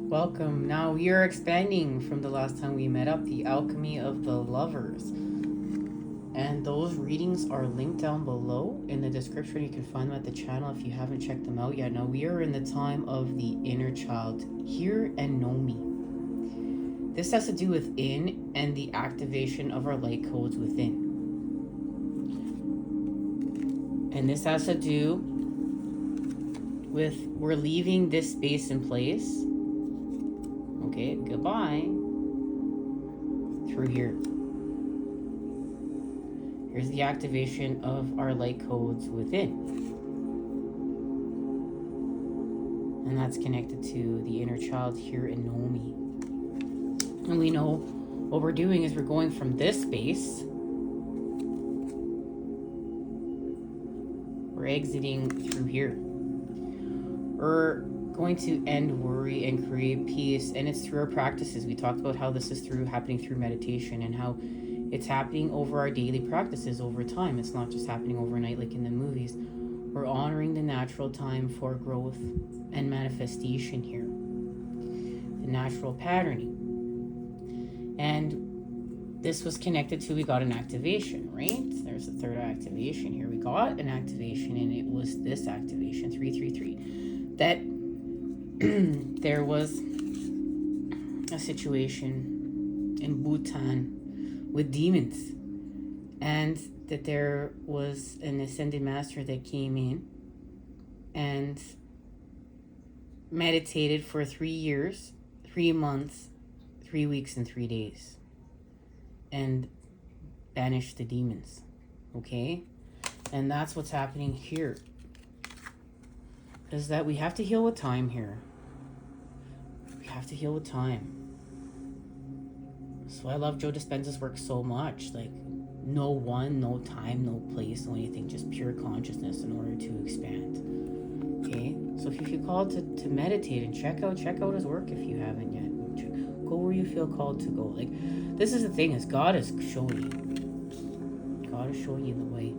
Welcome. Now we are expanding from the last time we met up, the alchemy of the lovers. And those readings are linked down below in the description. You can find them at the channel if you haven't checked them out yet. Now we are in the time of the inner child. Hear and know me. This has to do with in and the activation of our light codes within. And this has to do with we're leaving this space in place. Okay, goodbye. Through here. Here's the activation of our light codes within. And that's connected to the inner child, hear and know me. And we know what we're doing is we're going from this space. We're exiting through here. We're going to end worry and create peace, and it's through our practices. We talked about how this is happening through meditation, and how it's happening over our daily practices over time. It's not just happening overnight like in the movies. We're honoring the natural time for growth and manifestation here, the natural patterning. And this was connected to, we got an activation, right? There's the third activation here. We got an activation, and it was this activation, 333, that there was a situation in Bhutan with demons, and that there was an ascended master that came in and meditated for 3 years, 3 months, 3 weeks, and 3 days, and banished the demons. Okay, and that's what's happening here, is that we have to heal with time here. We have to heal with time. So I love Joe Dispenza's work so much. Like, no one, no time, no place, no anything, just pure consciousness in order to expand. Okay, so if you feel called to meditate and check out his work if you haven't yet. Go where you feel called to go. Like, this is the thing, is God is showing you. God is showing you the way.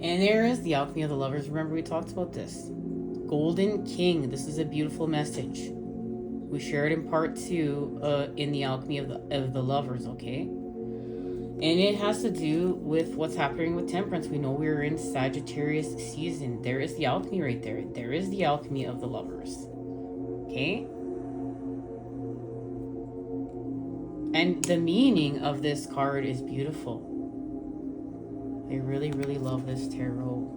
And there is the alchemy of the lovers. Remember, we talked about this. Golden King. This is a beautiful message. We shared in part 2 in the alchemy of the lovers, okay? And it has to do with what's happening with temperance. We know we're in Sagittarius season. There is the alchemy right there. There is the alchemy of the lovers. Okay? And the meaning of this card is beautiful. I really, really love this tarot.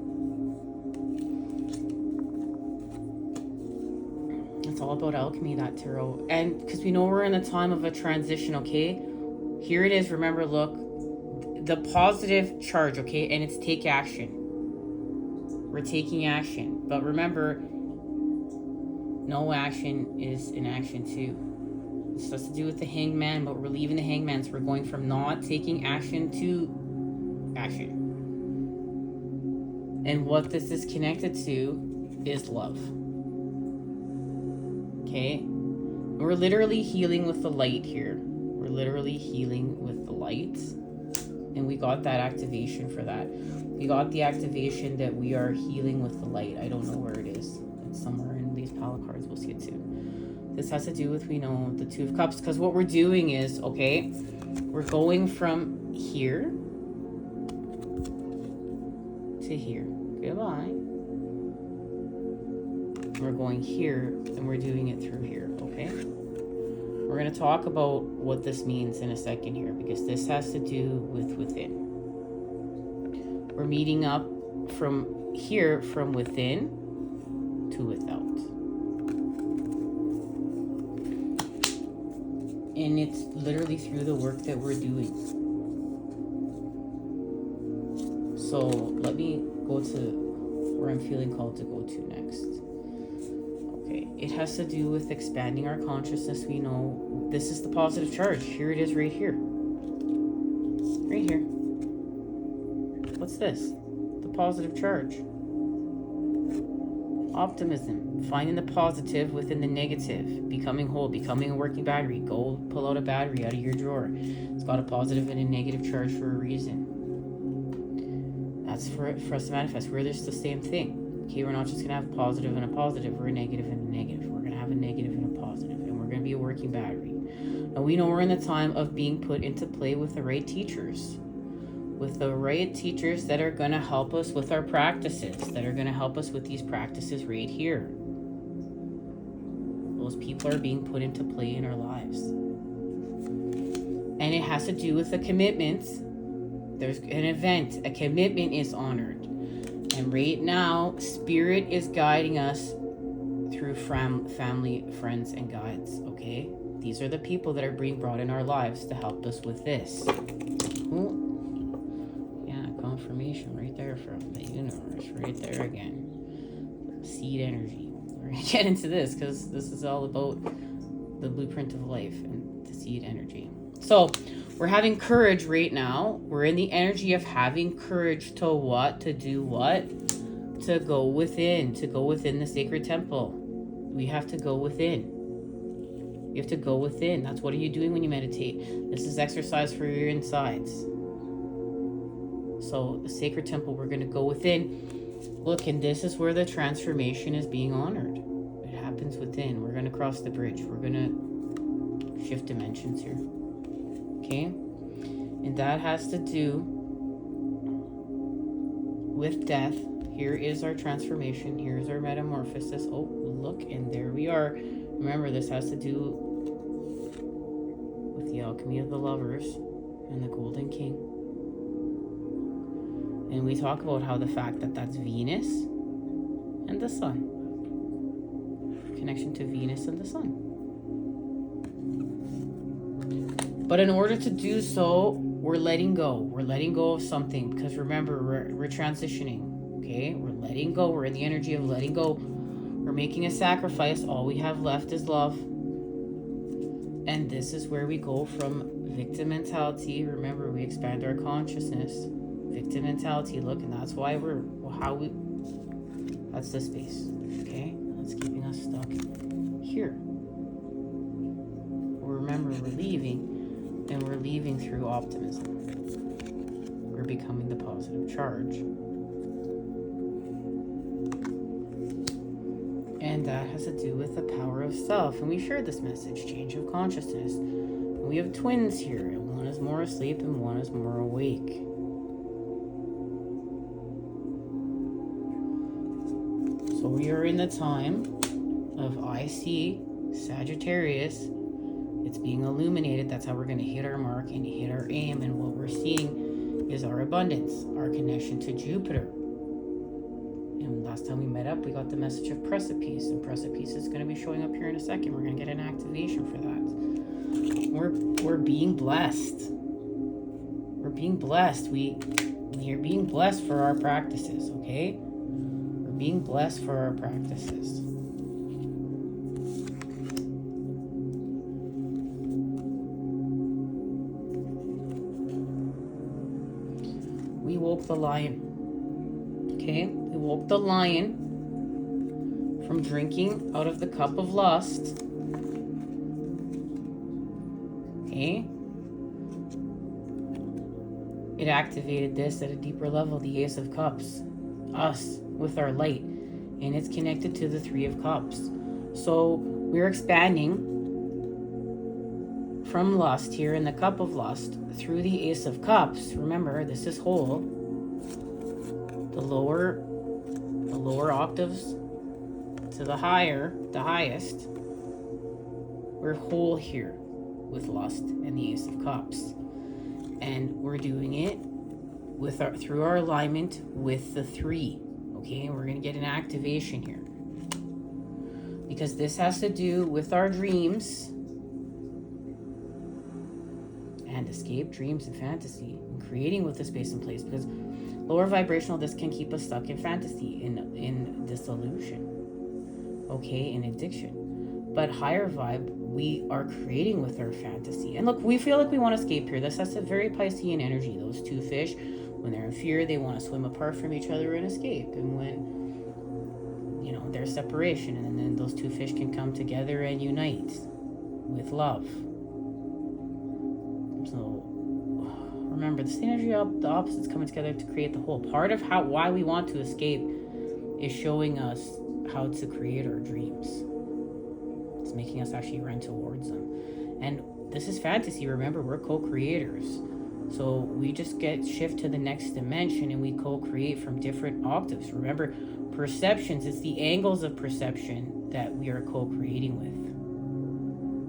It's all about alchemy, that tarot. And because we know we're in a time of a transition, okay? Here it is. Remember, look. The positive charge, okay? And it's take action. We're taking action. But remember, no action is an action too. This has to do with the hangman, but we're leaving the hangman. So we're going from not taking action to action. And what this is connected to is love. Okay? We're literally healing with the light here. We're literally healing with the light. And we got that activation for that. We got the activation that we are healing with the light. I don't know where it is. It's somewhere in these pile of cards. We'll see it too. This has to do with, we know, the Two of Cups. Because what we're doing is, okay, we're going from here to here. Goodbye. We're going here, and we're doing it through here, okay? We're going to talk about what this means in a second here, because this has to do with within. We're meeting up from here, from within to without. And it's literally through the work that we're doing. So let me go to where I'm feeling called to go to next. Okay, it has to do with expanding our consciousness. We know this is the positive charge. Here it is right here. Right here. What's this? The positive charge. Optimism. Finding the positive within the negative. Becoming whole. Becoming a working battery. Go pull out a battery out of your drawer. It's got a positive and a negative charge for a reason. That's for us to manifest. We're just the same thing. Okay, we're not just going to have a positive and a positive. We're a negative and a negative. We're going to have a negative working battery. And we know we're in the time of being put into play with the right teachers. With the right teachers that are going to help us with our practices, that are going to help us with these practices right here. Those people are being put into play in our lives. And it has to do with a commitment. There's an event, a commitment is honored. And right now, Spirit is guiding us through family, friends, and guides, okay? These are the people that are being brought in our lives to help us with this. Ooh. Yeah, confirmation right there from the universe, right there again. Seed energy. We're going to get into this because this is all about the blueprint of life and the seed energy. So, we're having courage right now. We're in the energy of having courage to what? To do what? To go within. To go within the sacred temple. We have to go within. You have to go within. That's what are you doing when you meditate? This is exercise for your insides. So the sacred temple, we're going to go within. Look, and this is where the transformation is being honored. It happens within. We're going to cross the bridge. We're going to shift dimensions here. Okay? And that has to do with death. Here is our transformation. Here's our metamorphosis. Oh, look, and there we are. Remember, this has to do with the alchemy of the lovers and the golden king. And we talk about how the fact that that's Venus and the sun. Connection to Venus and the sun. But in order to do so, we're letting go. We're letting go of something. Because remember, we're transitioning. Okay? We're letting go. We're in the energy of letting go. We're making a sacrifice. All we have left is love. And this is where we go from victim mentality. Remember, we expand our consciousness. Victim mentality. Look, and that's why that's the space. Okay? That's keeping us stuck here. Remember, we're leaving. And we're leaving through optimism. We're becoming the positive charge. And that has to do with the power of self. And we shared this message, change of consciousness. And we have twins here. And one is more asleep and one is more awake. So we are in the time of IC Sagittarius. It's being illuminated. That's how we're going to hit our mark and hit our aim. And what we're seeing is our abundance, our connection to Jupiter. And last time we met up, we got the message of precipice. And precipice is going to be showing up here in a second. We're going to get an activation for that. We're being blessed. We're being blessed. We are being blessed for our practices, okay? We're being blessed for our practices. We woke the lion. Okay? We woke the lion from drinking out of the cup of lust. Okay? It activated this at a deeper level, the Ace of Cups. Us, with our light. And it's connected to the Three of Cups. So, we're expanding from lust here in the cup of lust through the Ace of Cups. Remember, this is whole. The lower octaves to the highest. We're whole here with lust and the Ace of Cups. And we're doing it through our alignment with the three. Okay, we're going to get an activation here. Because this has to do with our dreams and escape, dreams, and fantasy, and creating with the space and place. Because lower vibrational, this can keep us stuck in fantasy, in disillusion, okay, in addiction. But higher vibe, we are creating with our fantasy. And look, we feel like we want to escape here. This has a very Piscean energy. Those two fish, when they're in fear, they want to swim apart from each other and escape. And when, there's separation, and then those two fish can come together and unite with love. So remember, the synergy of the opposites coming together to create the whole. Part of why we want to escape is showing us how to create our dreams. It's making us actually run towards them. And this is fantasy. Remember, we're co-creators. So we just get shift to the next dimension and we co-create from different octaves. Remember, perceptions, it's the angles of perception that we are co-creating with.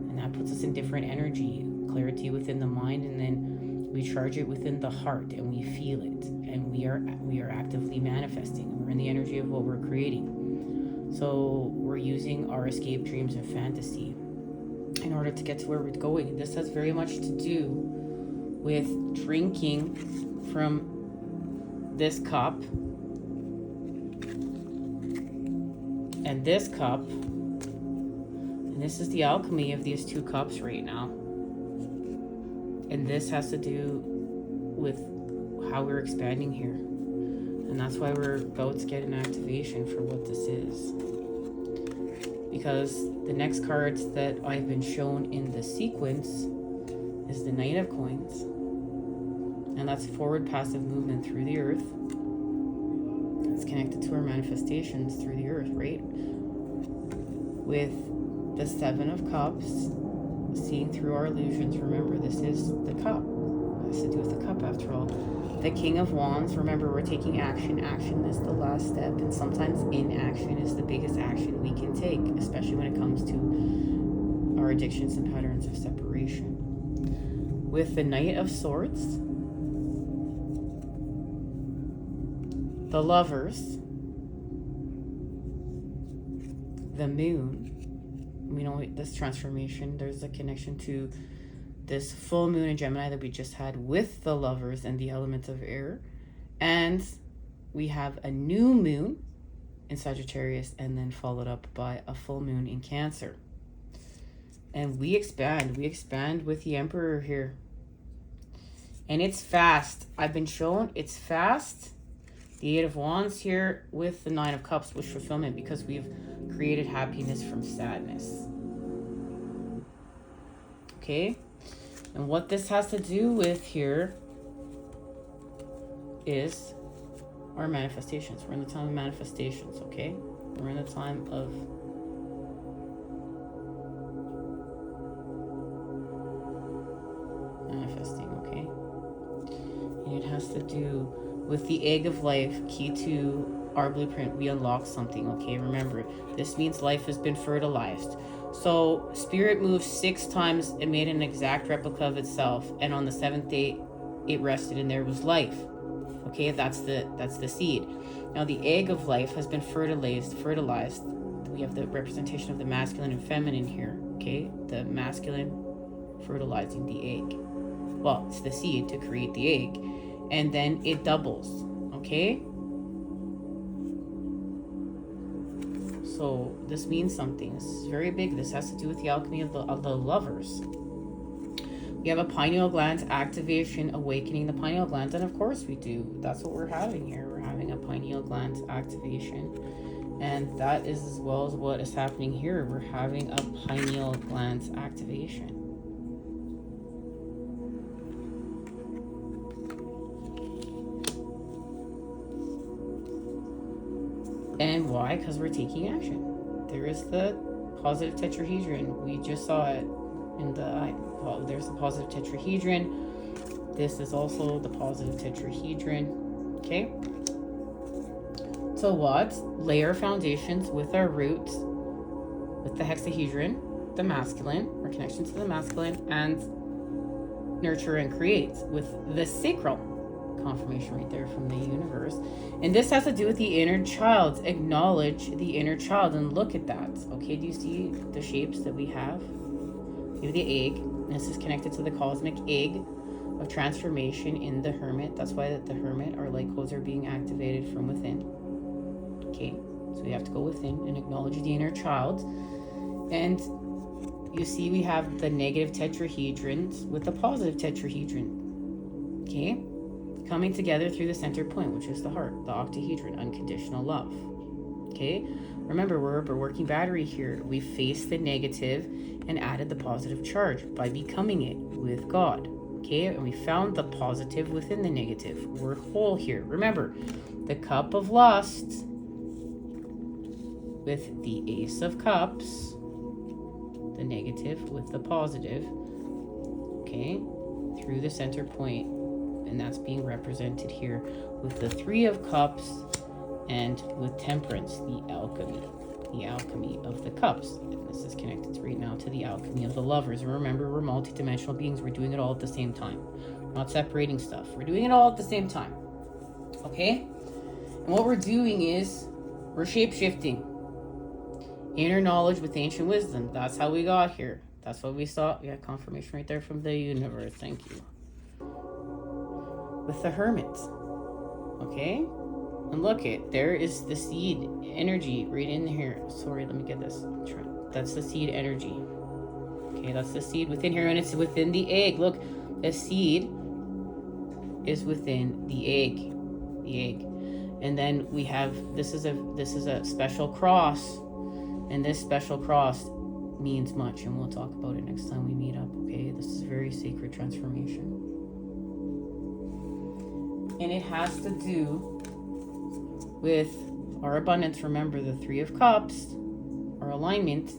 And that puts us in different energy, clarity within the mind, and then we charge it within the heart and we feel it. And we are actively manifesting. We're in the energy of what we're creating. So we're using our escape dreams and fantasy in order to get to where we're going. This has very much to do with drinking from this cup and this cup, and this is the alchemy of these two cups right now, and this has to do with how we're expanding here, and that's why we're about to get an activation for what this is, because the next cards that I've been shown in the sequence is the Knight of Coins, and that's forward passive movement through the earth. It's connected to our manifestations through the earth, right? With the Seven of Cups, seeing through our illusions. Remember, this is the cup. It has to do with the cup after all. The King of Wands, remember, we're taking action. Action is the last step, and sometimes inaction is the biggest action we can take, especially when it comes to our addictions and patterns of separation. With the Knight of Swords, the Lovers, the Moon. We know this transformation, there's a connection to this full moon in Gemini that we just had with the Lovers and the element of air. And we have a new moon in Sagittarius, and then followed up by a full moon in Cancer. And we expand with the Emperor here. And it's fast. I've been shown it's fast. The Eight of Wands here with the Nine of Cups, wish fulfillment, because we've created happiness from sadness. Okay? And what this has to do with here is our manifestations. We're in the time of manifestations, okay? We're in the time of manifesting, okay? And it has to do with the egg of life, key to our blueprint. We unlock something, okay? Remember, this means life has been fertilized. So spirit moved 6 times and made an exact replica of itself, and on the 7th day it rested and there was life. Okay, that's the seed. Now the egg of life has been fertilized. We have the representation of the masculine and feminine here, okay? The masculine fertilizing the egg. Well, it's the seed to create the egg, and then it doubles, okay? So this means something. This is very big. This has to do with the alchemy of the Lovers. We have a pineal gland activation, awakening the pineal glands, and of course we do. That's what we're having here. We're having a pineal gland activation, and that is as well as what is happening here. We're having a pineal gland activation. And why? Because we're taking action. There is the positive tetrahedron. We just saw it in the well, there's the positive tetrahedron. This is also the positive tetrahedron. Okay. So what? Lay our foundations with our roots, with the hexahedron, the masculine, our connection to the masculine, and nurture and create with the sacral. Confirmation right there from the universe. And this has to do with the inner child. Acknowledge the inner child and look at that. Okay, do you see the shapes that we have? We have the egg. This is connected to the cosmic egg of transformation in the Hermit. That's why the Hermit, our light codes are being activated from within. Okay, so we have to go within and acknowledge the inner child. And you see we have the negative tetrahedrons with the positive tetrahedron. Okay, coming together through the center point, which is the heart, the octahedron, unconditional love. Okay, remember, we're a working battery here. We faced the negative and added the positive charge by becoming it with God. Okay, and we found the positive within the negative. We're whole here. Remember, the cup of lust with the Ace of Cups the negative with the positive, okay, through the center point, and that's being represented here with the Three of Cups and with Temperance, the alchemy of the cups. And this is connected right now to the alchemy of the lovers. And remember, we're multidimensional beings. We're doing it all at the same time. We're not separating stuff. We're doing it all at the same time. Okay? And what we're doing is we're shape-shifting. Inner knowledge with ancient wisdom. That's how we got here. That's what we saw. We got confirmation right there from the universe. Thank you. With the Hermit. Okay? And look it, there is the seed energy right in here. Sorry, let me get this. That's the seed energy. Okay, that's the seed within here, and it's within the egg. Look, the seed is within the egg. And then we have this is a special cross, and this special cross means much, and we'll talk about it next time we meet up. Okay, this is very sacred transformation, and it has to do with our abundance. Remember, the Three of Cups, our alignment,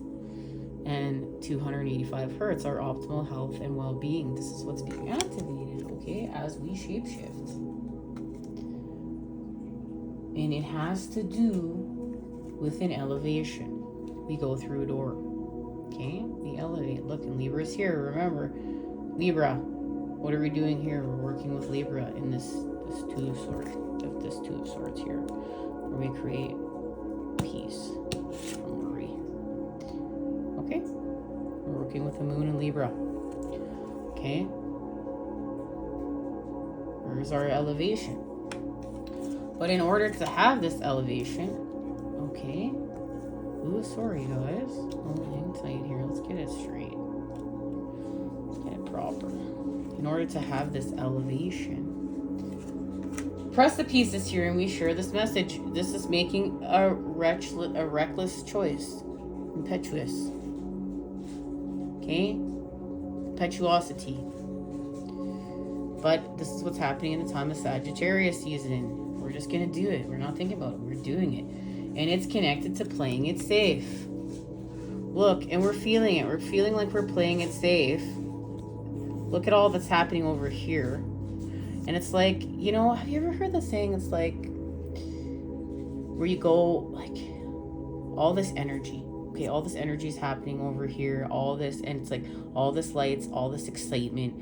and 285 hertz, our optimal health and well-being. This is what's being activated, okay, as we shapeshift. And it has to do with an elevation. We go through a door, okay? We elevate. Look, and Libra is here. Remember, Libra, what are we doing here? We're working with Libra in this Two of Swords. This Two of Swords here, where we create peace from worry. Okay, we're working with the Moon in Libra. Okay, where's our elevation? But in order to have this elevation, okay. Ooh, sorry guys. Hang tight here. Let's get it straight. Let's get it proper. In order to have this elevation. Press the pieces here and we share this message. This is making a reckless choice. Impetuous. Okay? Impetuosity. But this is what's happening in the time of Sagittarius season. We're just going to do it. We're not thinking about it. We're doing it. And it's connected to playing it safe. Look, and we're feeling it. We're feeling like we're playing it safe. Look at all that's happening over here. And it's like, you know, have you ever heard the saying? It's like, where you go, like, all this energy. Okay, all this energy is happening over here. All this, and it's like, all this lights, all this excitement.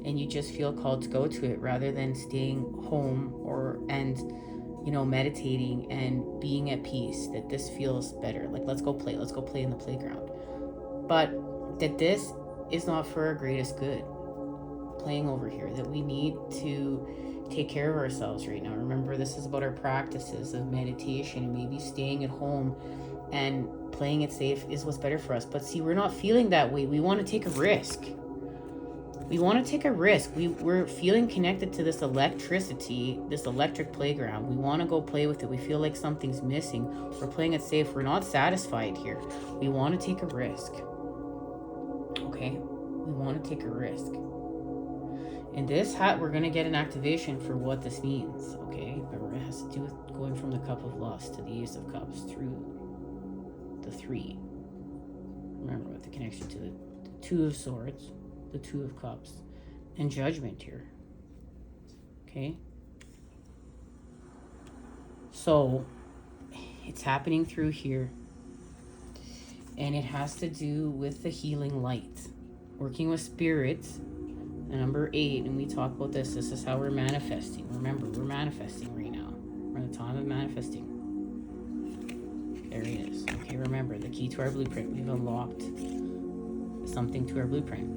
And you just feel called to go to it rather than staying home and you know, meditating and being at peace. That this feels better. Like, let's go play in the playground. But that this is not for our greatest good. Playing over here, that we need to take care of ourselves right now. Remember, this is about our practices of meditation, and maybe staying at home and playing it safe is what's better for us. But see, we're not feeling that way. We want to take a risk. We're feeling connected to this electricity, this electric playground. We want to go play with it. We feel like something's missing. We're playing it safe. We're not satisfied here. We want to take a risk. Okay? We want to take a risk. And this we're going to get an activation for what this means. Okay? Remember, it has to do with going from the Cup of Lust to the Ace of Cups through the Three. Remember, with the connection to the Two of Swords, the Two of Cups, and Judgment here. Okay? So, it's happening through here. And it has to do with the healing light. Working with spirits. And number 8, and we talk about this. This is how we're manifesting. Remember, we're manifesting right now. We're in the time of manifesting. There it is. Okay, remember, the key to our blueprint. We've unlocked something to our blueprint.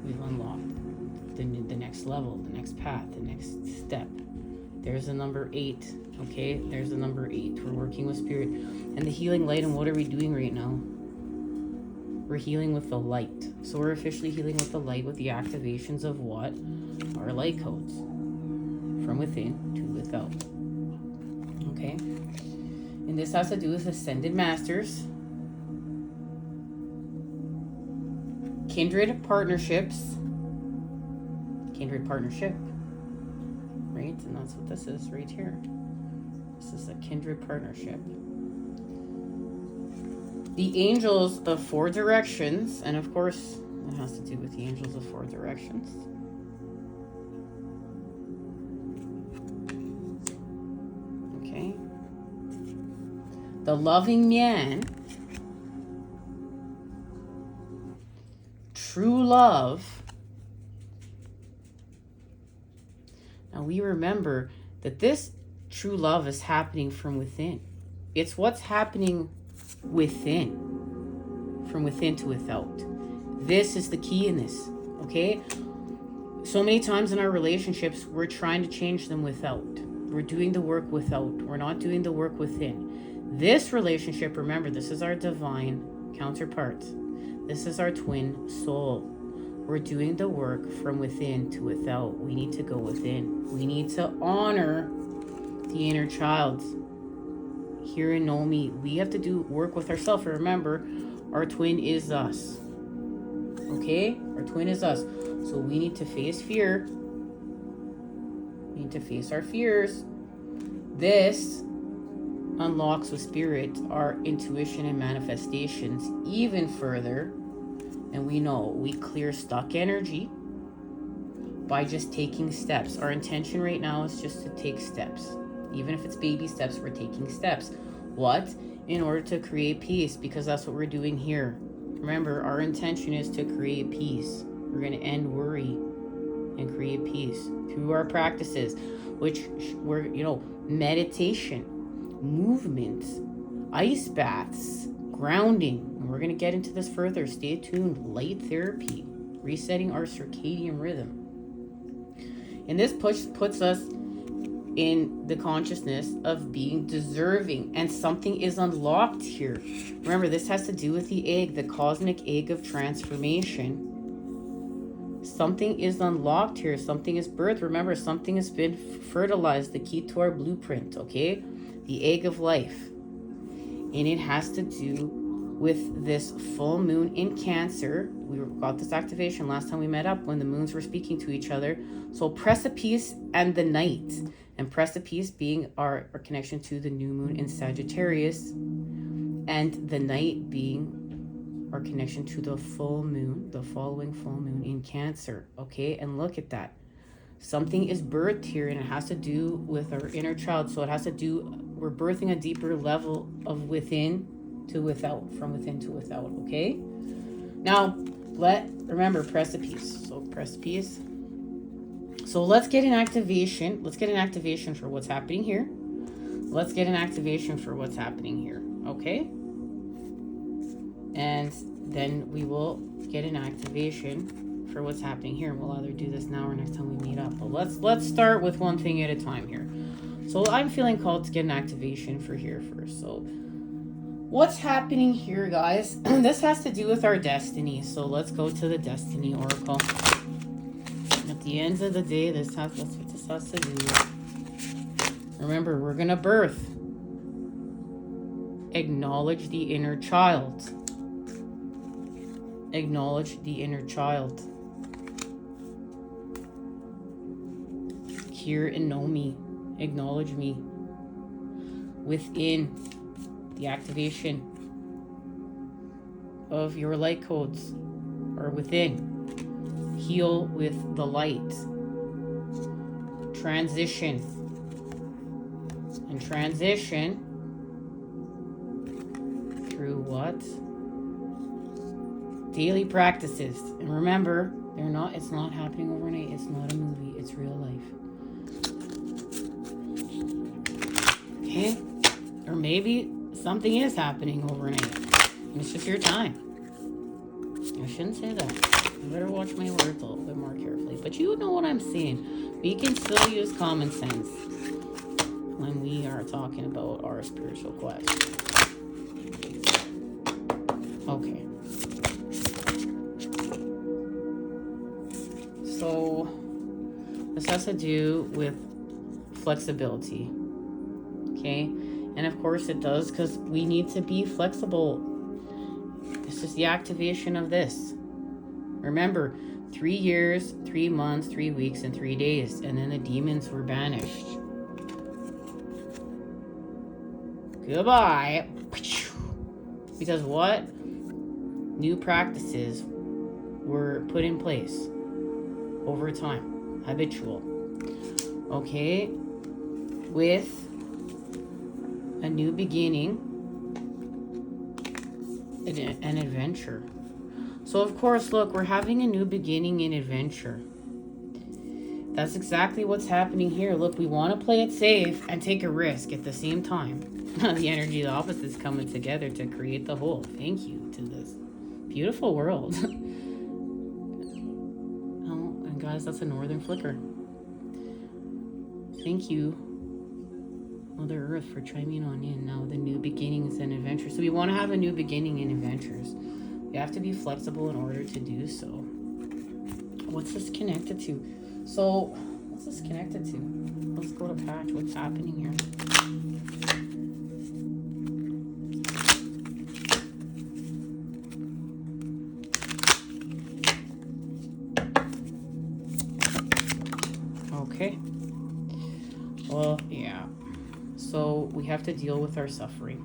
We've unlocked the next level, the next path, the next step. There's the number 8. Okay, there's the number 8. We're working with spirit. And the healing light, and what are we doing right now? We're healing with the light. So we're officially healing with the light, with the activations of what? Our light codes. From within to without. Okay? And this has to do with ascended masters. Kindred partnerships. Kindred partnership. Right? And that's what this is right here. This is a kindred partnership. The angels of 4 directions, and of course, it has to do with the angels of 4 directions. Okay. The loving man, true love. Now we remember that this true love is happening from within. It's what's happening within, from within to without. This is the key in this, okay? So many times in our relationships, we're trying to change them without. We're doing the work without. We're not doing the work within. This relationship, remember, this is our divine counterpart. This is our twin soul. We're doing the work from within to without. We need to go within. We need to honor the inner child. Hear and know me. We have to do work with ourselves. Remember, our twin is us. Okay? Our twin is us. So we need to face fear. We need to face our fears. This unlocks with spirit our intuition and manifestations even further. And we know we clear stuck energy by just taking steps. Our intention right now is just to take steps. Even if it's baby steps, we're taking steps. What? In order to create peace, because that's what we're doing here. Remember, our intention is to create peace. We're going to end worry and create peace through our practices, which were, meditation, movement, ice baths, grounding. And we're going to get into this further. Stay tuned. Light therapy, resetting our circadian rhythm. And this puts us in the consciousness of being deserving, and something is unlocked here. Remember, this has to do with the egg, the cosmic egg of transformation. Something is unlocked here. Something is birthed. Remember, something has been fertilized, the key to our blueprint, okay? The egg of life. And it has to do with this full moon in Cancer. We got this activation last time we met up when the moons were speaking to each other. So precipice and the night. And precipice being our connection to the new moon in Sagittarius. And the night being our connection to the full moon, the following full moon in Cancer. Okay, and look at that. Something is birthed here, and it has to do with our inner child. So it has to do, we're birthing a deeper level of within to without, from within to without, okay? Now, remember precipice. So precipice. So let's get an activation. Let's get an activation for what's happening here. Let's get an activation for what's happening here, okay? And then we will get an activation for what's happening here. We'll either do this now or next time we meet up. But let's start with one thing at a time here. So I'm feeling called to get an activation for here first. So what's happening here, guys? This has to do with our destiny. So let's go to the Destiny Oracle. At the end of the day, that's what this has to do with. Remember, we're going to birth. Acknowledge the inner child. Acknowledge the inner child. Hear and know me. Acknowledge me. Within the activation of your light codes, or within. Heal with the light. Transition. And transition through what? Daily practices. And remember, it's not happening overnight. It's not a movie. It's real life. Okay? Or maybe something is happening overnight. It's just your time. I shouldn't say that. I better watch my words a little bit more carefully. But you know what I'm saying. We can still use common sense when we are talking about our spiritual quest. Okay. So this has to do with flexibility. Okay? And of course it does, because we need to be flexible. This is the activation of this. Remember, 3 years, 3 months, 3 weeks, and 3 days. And then the demons were banished. Goodbye. Because what? New practices were put in place over time. Habitual. Okay? With a new beginning, an adventure. So of course, look, we're having a new beginning in adventure. That's exactly what's happening here. Look, we want to play it safe and take a risk at the same time. The energy of the opposites coming together to create the whole. Thank you to this beautiful world. Oh, and guys, that's a northern flicker. Thank you, Mother Earth, for chiming on in. Now the new beginnings and adventures. So we want to have a new beginning in adventures. We have to be flexible in order to do so. What's this connected to? So, what's this connected to? Let's go to patch. What's happening here? Okay. Well, yeah. So, we have to deal with our suffering.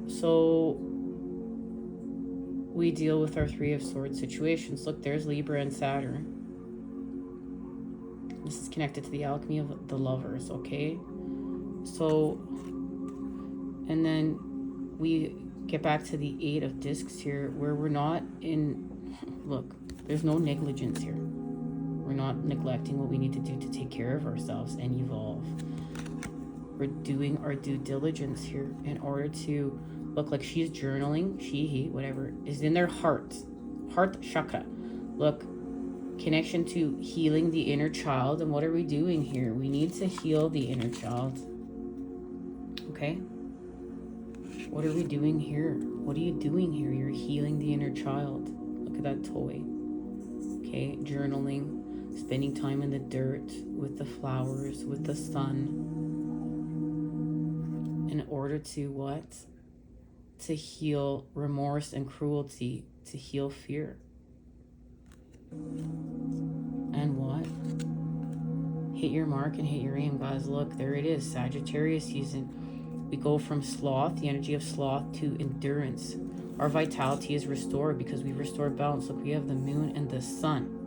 So, we deal with our Three of Swords situations. Look, there's Libra and Saturn. This is connected to the alchemy of the lovers, okay? So, and then we get back to the Eight of Discs here, where we're not in, look, there's no negligence here. We're not neglecting what we need to do to take care of ourselves and evolve. We're doing our due diligence here in order to look like she's journaling, she, he, whatever, is in their heart chakra. Look, connection to healing the inner child. And what are we doing here? We need to heal the inner child. Okay? What are we doing here? What are you doing here? You're healing the inner child. Look at that toy. Okay? Journaling, spending time in the dirt, with the flowers, with the sun. In order to what? To heal remorse and cruelty, to heal fear. And what? Hit your mark and hit your aim, guys. Look, there it is, Sagittarius season. We go from sloth, the energy of sloth, to endurance. Our vitality is restored because we restored balance. Look, we have the moon and the sun.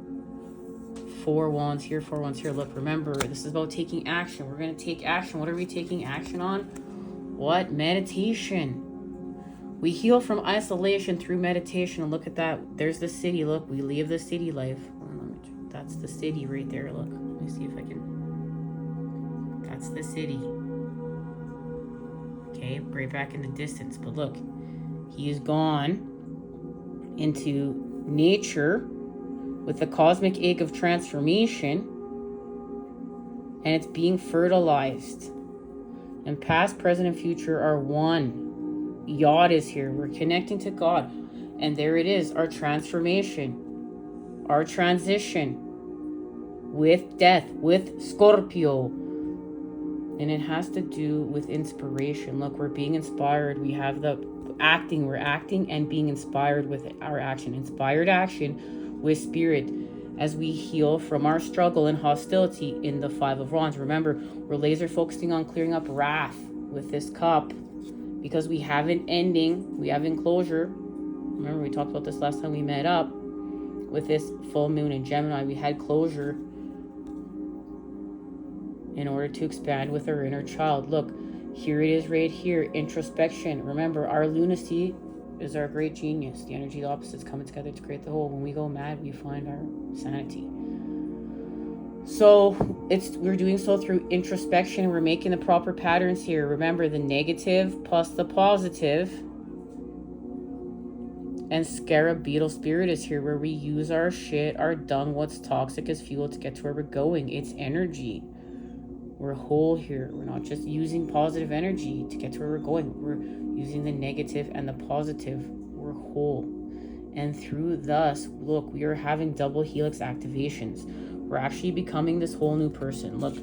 4 wands here, 4 wands here. Look, remember, this is about taking action. We're going to take action. What are we taking action on? What? Meditation. We heal from isolation through meditation. And look at that. There's the city. Look, we leave the city life. That's the city right there. Look, let me see if I can. That's the city. Okay, right back in the distance. But look, he is gone into nature with the cosmic egg of transformation. And it's being fertilized. And past, present, and future are one. Yod is here. We're connecting to God. And there it is, our transformation, our transition with death, with Scorpio. And it has to do with inspiration. Look, we're being inspired. We have the acting. We're acting and being inspired with our action. Inspired action with spirit as we heal from our struggle and hostility in the 5 of Wands. Remember, we're laser focusing on clearing up wrath with this cup. Because we have an ending, we have enclosure. Remember, we talked about this last time we met up. With this full moon in Gemini, we had closure in order to expand with our inner child. Look, here it is right here, introspection. Remember, our lunacy is our great genius. The energy of the opposites coming together to create the whole. When we go mad, we find our sanity. So we're doing so through introspection. We're making the proper patterns here. Remember, the negative plus the positive. And scarab beetle spirit is here, where we use our shit, our dung, what's toxic as fuel to get to where we're going. It's energy. We're whole here. We're not just using positive energy to get to where we're going. We're using the negative and the positive. We're whole. And through thus, look, we are having double helix activations. We're actually becoming this whole new person. Look,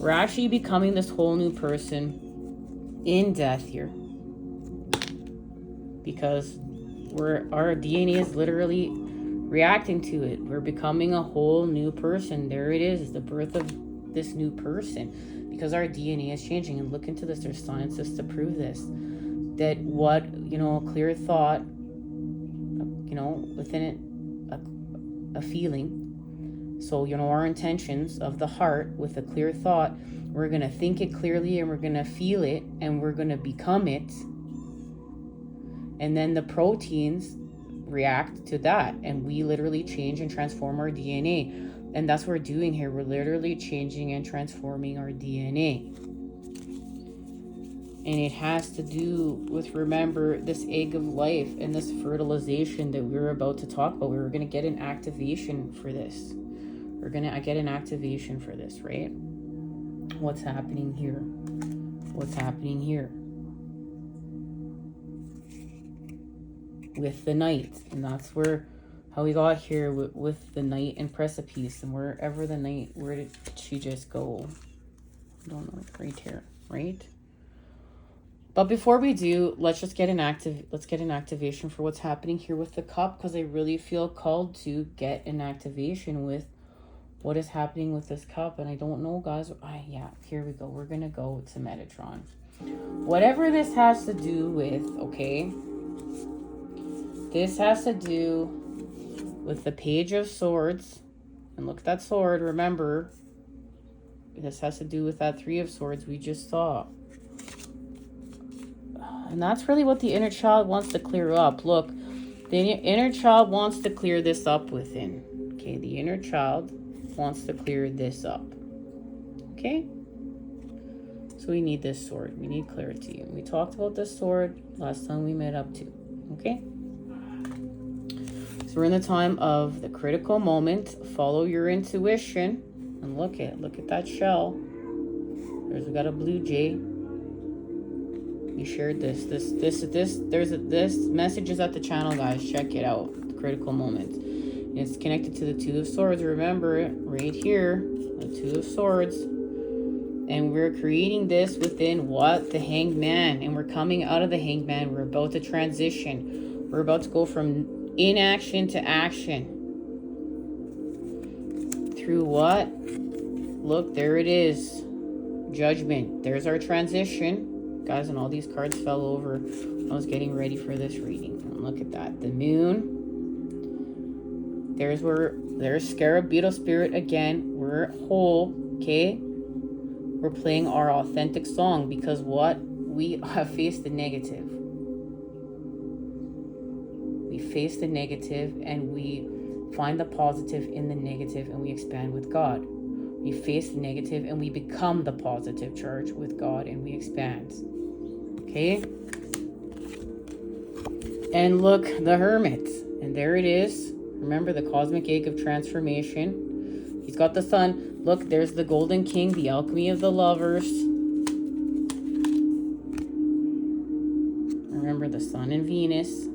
we're actually becoming this whole new person in death here. Because our DNA is literally reacting to it. We're becoming a whole new person. There it is, the birth of this new person. Because our DNA is changing. And look into this, there's scientists to prove this. that what, you know, a clear thought, you know, within it, a feeling. So, you know, our intentions of the heart with a clear thought, we're going to think it clearly and we're going to feel it and we're going to become it. And then the proteins react to that and we literally change and transform our DNA. And that's what we're doing here. We're literally changing and transforming our DNA. And it has to do with, remember, this egg of life and this fertilization that we're about to talk about. We were going to get an activation for this. We're going to get an activation for this, right? What's happening here? What's happening here? With the knight. And that's where, how we got here with the knight and precipice. And wherever the knight, where did she just go? I don't know, right here, right? But before we do, let's get an activation for what's happening here with the cup, because I really feel called to get an activation with what is happening with this cup. And I don't know, guys. Yeah, here we go. We're going to go to Metatron. Whatever this has to do with, okay? This has to do with the Page of Swords. And look at that sword. Remember, this has to do with that Three of Swords we just saw. And that's really what the inner child wants to clear up. Look, the inner child wants to clear this up within. Okay, the inner child wants to clear this up. Okay? So we need this sword. We need clarity. And we talked about this sword last time we met up too. Okay? So we're in the time of the critical moment. Follow your intuition. And look at that shell. We got a blue jay. We shared this message is at the channel, guys. Check it out. The critical moment. And it's connected to the Two of Swords. Remember it right here, the Two of Swords. And we're creating this within what? The Hanged Man. And we're coming out of the Hanged Man. We're about to transition. We're about to go from inaction to action. Through what? Look, there it is. Judgment. There's our transition. Guys, and all these cards fell over when I was getting ready for this reading. And look at that. The moon. There's Scarab Beetle Spirit again. We're whole, okay? We're playing our authentic song because what? We have faced the negative. We face the negative and we find the positive in the negative and we expand with God. We face the negative and we become the positive charge with God and we expand. Okay? And look, the Hermit. And there it is. Remember the cosmic egg of transformation. He's got the sun. Look, there's the Golden King, the alchemy of the lovers. Remember the Sun and Venus.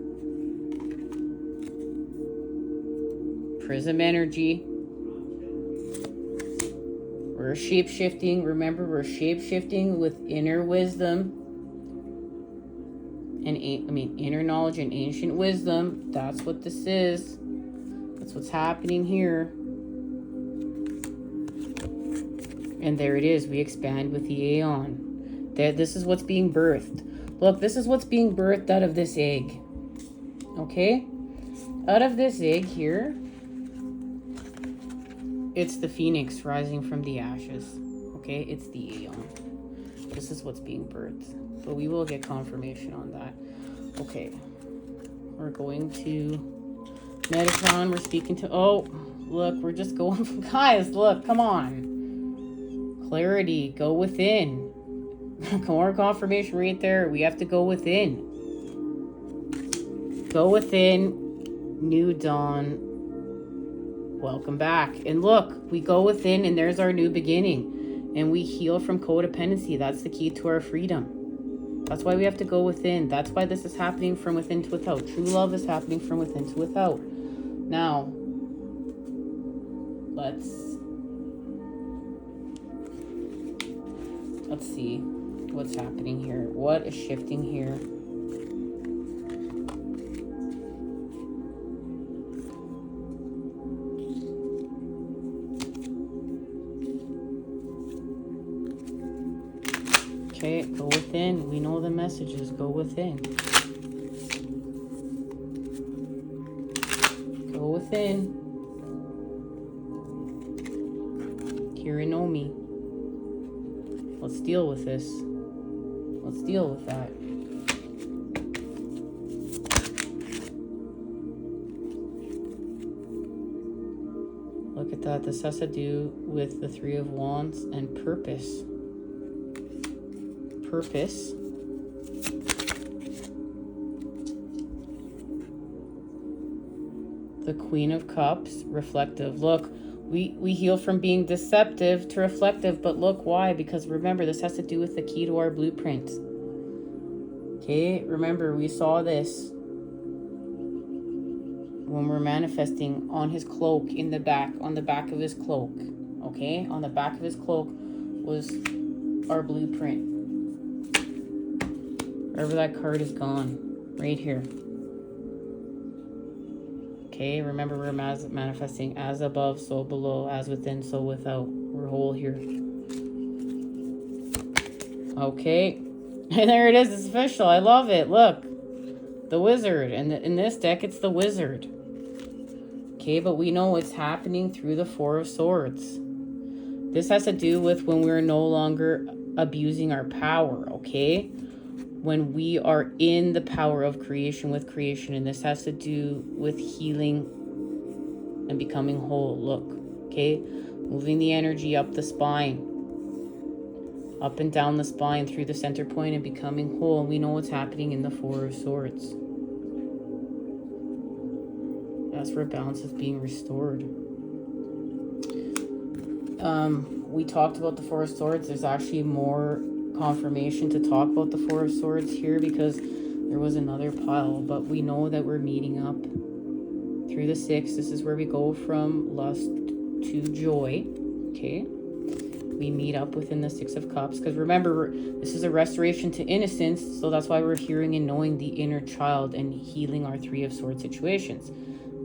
Prism energy. We're shape-shifting. Remember, we're shape-shifting with inner wisdom. And inner knowledge and ancient wisdom. That's what this is. That's what's happening here. And there it is. We expand with the Aeon. This is what's being birthed. Look, this is what's being birthed out of this egg. Okay? Out of this egg here, it's the phoenix rising from the ashes. Okay? It's the Aeon. This is what's being birthed. But we will get confirmation on that. Okay. We're going to Metatron. We're speaking to... Oh, look. We're just going... Guys, look. Come on. Clarity. Go within. More confirmation right there. We have to go within. Go within. New dawn. Welcome back. And look. We go within and there's our new beginning. And we heal from codependency. That's the key to our freedom. That's why we have to go within. That's why this is happening from within to without. True love is happening from within to without. Now, let's see what's happening here. What is shifting here? Okay, go within. We know the messages. Go within. Go within. Hear and know me. Let's deal with this. Let's deal with that. Look at that. This has to do with the Three of Wands and purpose. Purpose. The Queen of Cups, reflective. Look, we heal from being deceptive to reflective, but look why? Because remember, this has to do with the key to our blueprint. Okay, remember, we saw this when we're manifesting on his cloak in the back, on the back of his cloak. Okay, on the back of his cloak was our blueprint. Wherever that card is gone, right here. Okay, remember we're manifesting as above, so below, as within, so without. We're whole here. Okay, and there it is. It's official. I love it. Look, the Wizard, and in this deck, it's the Wizard. Okay, but we know it's happening through the Four of Swords. This has to do with when we're no longer abusing our power. Okay, when we are in the power of creation with creation, and this has to do with healing and becoming whole. Look, okay, moving the energy up the spine, up and down the spine through the center point and becoming whole. And we know what's happening in the Four of Swords. That's where balance is being restored. We talked about the Four of Swords. There's actually more confirmation to talk about the Four of Swords here because there was another pile, but we know that we're meeting up through the Six. This is where we go from lust to joy. Okay, we meet up within the Six of Cups because remember, this is a restoration to innocence, so that's why we're hearing and knowing the inner child and healing our Three of Swords situations.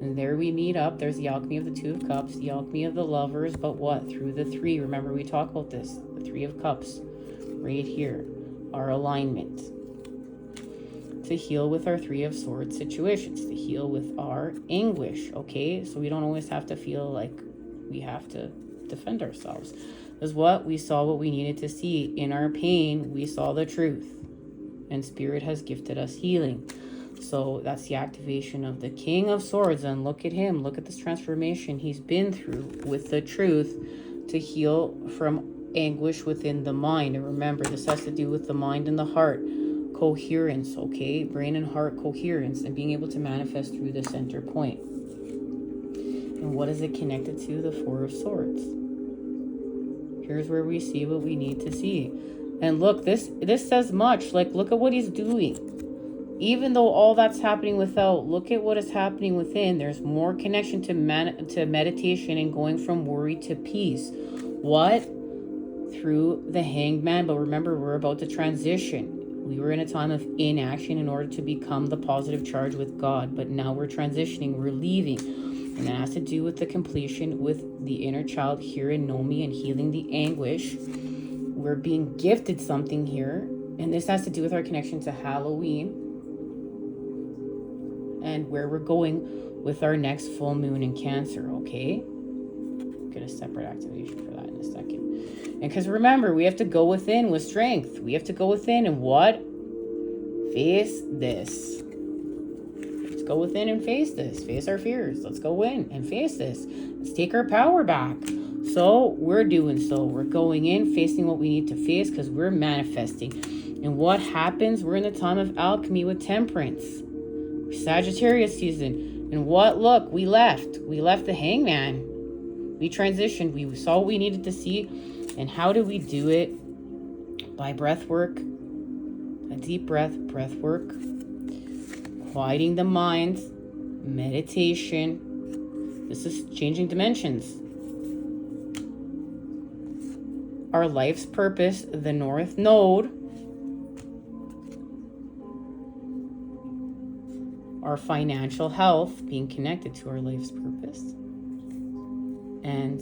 And there we meet up. There's the alchemy of the Two of Cups, the alchemy of the Lovers, but what? Through the Three. Remember, we talk about this, the Three of Cups. Right here, our alignment to heal with our Three of Swords situations, to heal with our anguish. Okay, so we don't always have to feel like we have to defend ourselves. Because what we saw, what we needed to see in our pain, we saw the truth, and Spirit has gifted us healing. So that's the activation of the King of Swords, and look at him. Look at this transformation he's been through with the truth to heal from anguish within the mind. And remember, this has to do with the mind and the heart coherence. Okay, brain and heart coherence, and being able to manifest through the center point. And what is it connected to? The Four of Swords. Here's where we see what we need to see. And look, this says much. Like, look at what he's doing. Even though all that's happening without, look at what is happening within. There's more connection to meditation and going from worry to peace. What? Through the Hanged Man. But remember, we're about to transition. We were in a time of inaction in order to become the positive charge with God. But now we're transitioning. We're leaving. And that has to do with the completion with the inner child, hear and know me, and healing the anguish. We're being gifted something here. And this has to do with our connection to Halloween. And where we're going with our next full moon in Cancer, okay? Get a separate activation for that in a second. And because remember, we have to go within with strength. We have to go within and what? Face this. Let's go within and face this. Face our fears. Let's go in and face this. Let's take our power back. So we're doing so. We're going in, facing what we need to face because we're manifesting. And what happens? We're in the time of alchemy with temperance. Sagittarius season. And what? Look, we left the Hangman. We transitioned. We saw what we needed to see. And how do we do it? By breath work. A deep breath work. Quieting the mind. Meditation. This is changing dimensions. Our life's purpose, the North Node. Our financial health, being connected to our life's purpose. And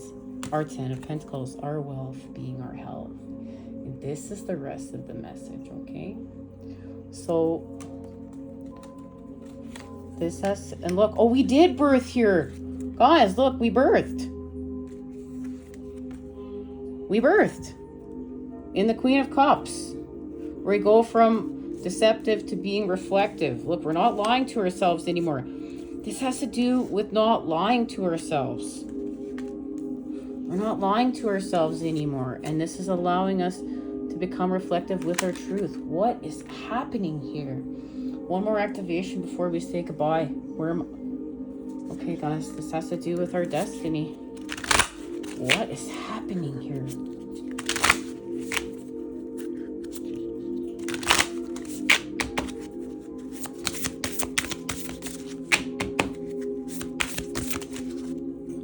our Ten of Pentacles, our wealth, being our health. And this is the rest of the message, okay? So this has, and look, oh, we did birth here. Guys, look, we birthed. We birthed in the Queen of Cups, where we go from deceptive to being reflective. Look, we're not lying to ourselves anymore. This has to do with not lying to ourselves. We're not lying to ourselves anymore. And this is allowing us to become reflective with our truth. What is happening here? One more activation before we say goodbye. Where am I? Okay, guys, this has to do with our destiny. What is happening here?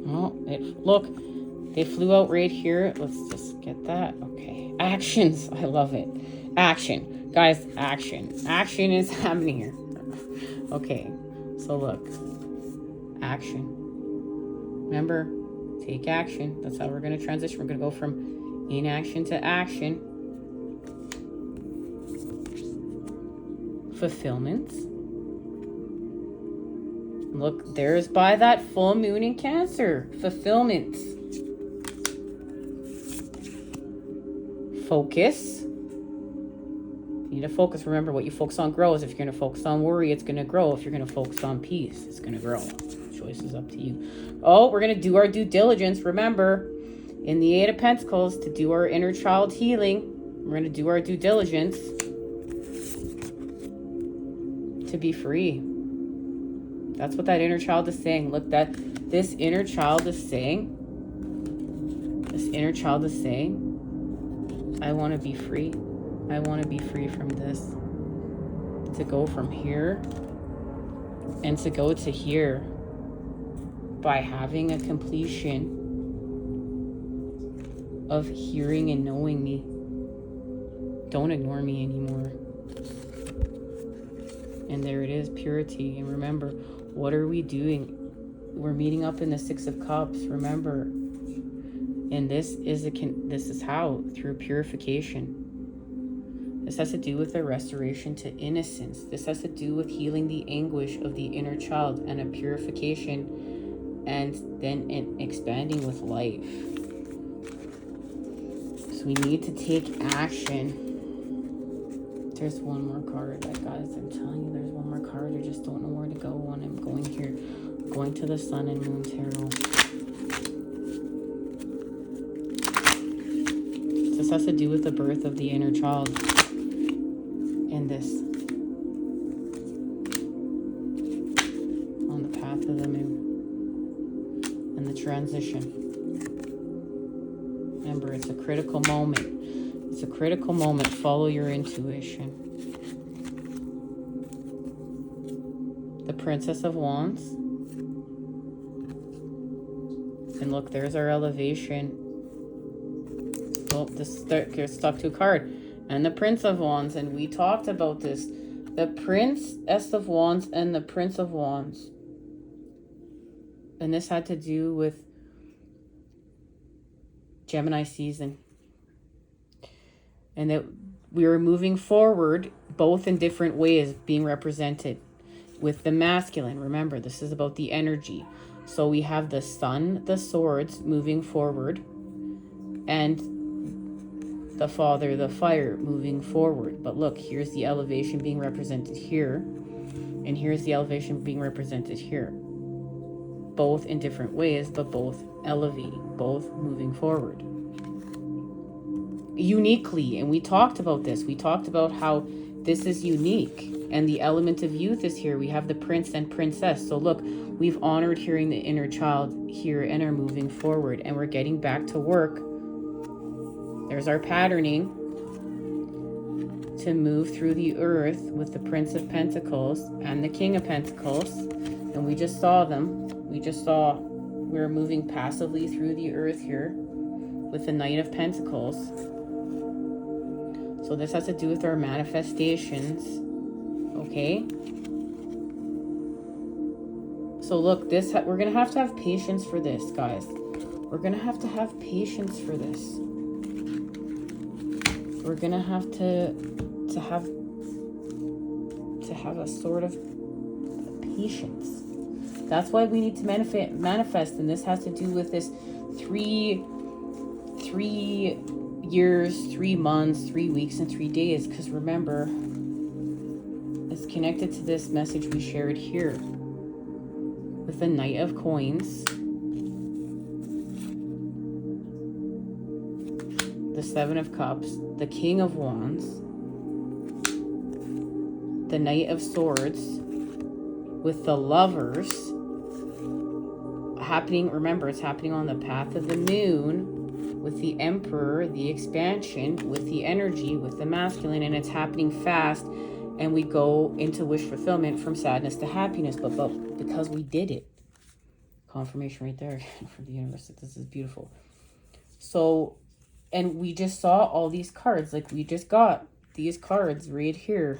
Oh, look, they flew out right here. Let's just get that. Okay, actions. I love it. Action, guys. Action. Action is happening here. Okay, so look, action. Remember, take action. That's how we're going to transition. We're going to go from inaction to action. Fulfillment. Look, there's by that full moon in Cancer. Fulfillment. Focus. You need to focus. Remember, what you focus on grows. If you're going to focus on worry, it's going to grow. If you're going to focus on peace, it's going to grow. Choice is up to you. Oh, we're going to do our due diligence. Remember, in the Eight of Pentacles, to do our inner child healing, we're going to do our due diligence to be free. That's what that inner child is saying. Look, this inner child is saying, I want to be free. I want to be free from this. To go from here and to go to here by having a completion of hearing and knowing me. Don't ignore me anymore. And there it is, purity. And remember, what are we doing? We're meeting up in the Six of Cups, remember. And this is how, through purification. This has to do with the restoration to innocence. This has to do with healing the anguish of the inner child and a purification, and then expanding with life. So we need to take action. There's one more card, guys. I'm telling you, there's one more card. I just don't know where to go when I'm going here. I'm going to the Sun and Moon Tarot. This has to do with the birth of the inner child. And this. On the path of the moon. And the transition. Remember, it's a critical moment. It's a critical moment. Follow your intuition. The Princess of Wands. And look, there's our elevation. Oh, this gets stuck to a card. And the Prince of Wands. And we talked about this. The Princess of Wands and the Prince of Wands. And this had to do with Gemini season. And that we were moving forward, both in different ways, being represented with the masculine. Remember, this is about the energy. So we have the Sun, the Swords, moving forward, and the Father, the Fire, moving forward. But look, here's the elevation being represented here, and here's the elevation being represented here. Both in different ways, but both elevating, both moving forward. Uniquely, and we talked about this. We talked about how this is unique, and the element of youth is here. We have the prince and princess. So look, we've honored hearing the inner child here and are moving forward, and we're getting back to work. There's our patterning to move through the earth with the Prince of Pentacles and the King of Pentacles, and we just saw them. We're moving passively through the earth here with the Knight of Pentacles. So this has to do with our manifestations, okay? So look, we're going to have patience for this, guys. We're going to have patience for this. we're gonna have to have a sort of patience. That's why we need to manifest, and this has to do with this 3 years, 3 months, 3 weeks, and 3 days. Because remember, it's connected to this message we shared here with the Knight of Coins, the Seven of Cups, the King of Wands, the Knight of Swords, with the Lovers happening. Remember, it's happening on the path of the moon, with the Emperor, the expansion, with the energy, with the masculine, and it's happening fast, and we go into wish fulfillment from sadness to happiness, but because we did it. Confirmation right there from the universe that this is beautiful. So, and we just saw all these cards, like we just got these cards right here.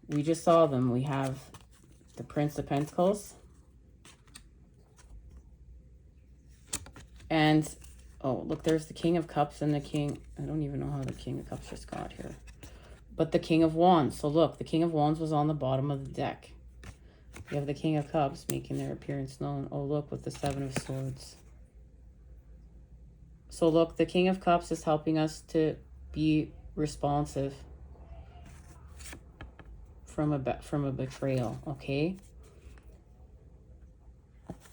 We just saw them. We have the Prince of Pentacles. And, oh, look, there's the King of Cups and the King. I don't even know how the King of Cups just got here. But the King of Wands. So look, the King of Wands was on the bottom of the deck. You have the King of Cups making their appearance known. Oh, look, with the Seven of Swords. So look, the King of Cups is helping us to be responsive from a betrayal, okay?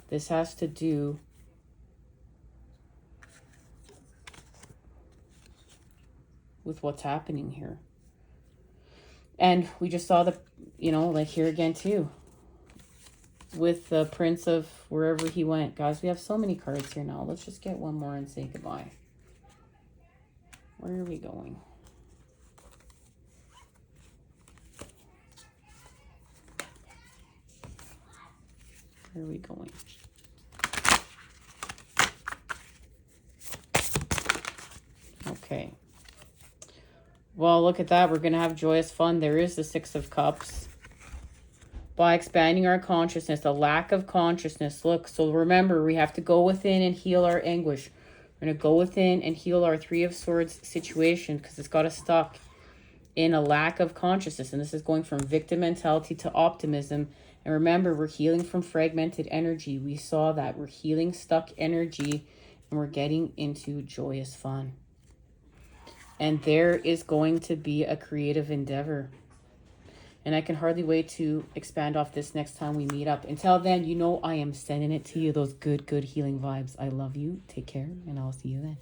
This has to do with what's happening here. And we just saw the, you know, like here again too, with the Prince of wherever he went. Guys, we have so many cards here now. Let's just get one more and say goodbye. Where are we going? Where are we going? Okay. Well, look at that. We're going to have joyous fun. There is the Six of Cups. By expanding our consciousness, a lack of consciousness. Look, so remember, we have to go within and heal our anguish. We're going to go within and heal our Three of Swords situation because it's got us stuck in a lack of consciousness. And this is going from victim mentality to optimism. And remember, we're healing from fragmented energy. We saw that. We're healing stuck energy and we're getting into joyous fun. And there is going to be a creative endeavor. And I can hardly wait to expand off this next time we meet up. Until then, you know I am sending it to you, those good healing vibes. I love you. Take care, and I'll see you then.